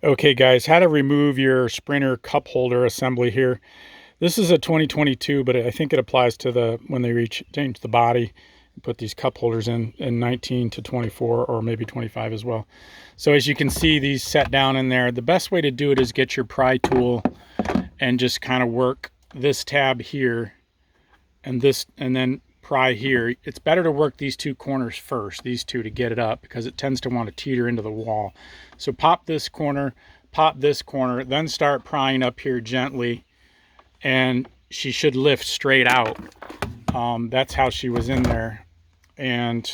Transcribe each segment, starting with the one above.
Okay guys, how to remove your Sprinter cup holder assembly here. This is a 2022, but I think it applies to the when they change the body and put these cup holders in 19 to 24 or maybe 25 as well. So as you can see, these set down in there. The best way to do it is get your pry tool and just kind of work this tab here and this, and then pry here. It's better to work these two corners first, these two, to get it up, because it tends to want to teeter into the wall. So pop this corner, then start prying up here gently, and she should lift straight out. That's how she was in there. And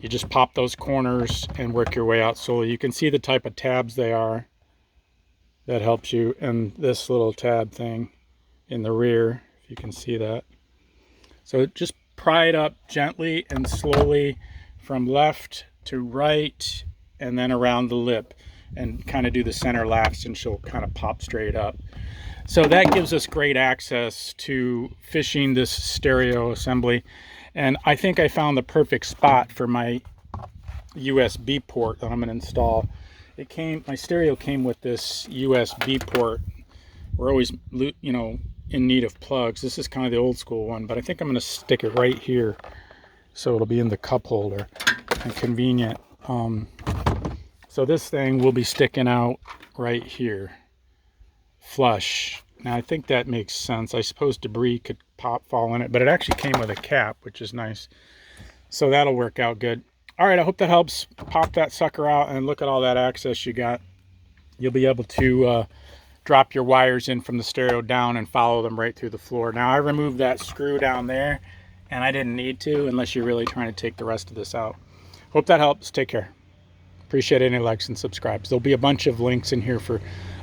you just pop those corners and work your way out slowly. You can see the type of tabs they are. That helps you. And this little tab thing in the rear, if you can see that. So just pry it up gently and slowly from left to right, and then around the lip, and kind of do the center latch, and she'll kind of pop straight up. So that gives us great access to fishing this stereo assembly. And I think I found the perfect spot for my USB port that I'm going to install. My stereo came with this USB port. We're always, in need of plugs. This is kind of the old school one, but I think I'm going to stick it right here so it'll be in the cup holder and convenient. So this thing will be sticking out right here, flush. Now I think that makes sense. I suppose debris could fall in it, but it actually came with a cap, which is nice. So that'll work out good. All right, I hope that helps. Pop that sucker out and look at all that access you got. You'll be able to drop your wires in from the stereo down and follow them right through the floor. Now I removed that screw down there, and I didn't need to unless you're really trying to take the rest of this out. Hope that helps. Take care. Appreciate any likes and subscribes. There'll be a bunch of links in here for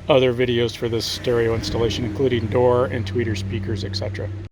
other videos for this stereo installation, including door and tweeter speakers, etc.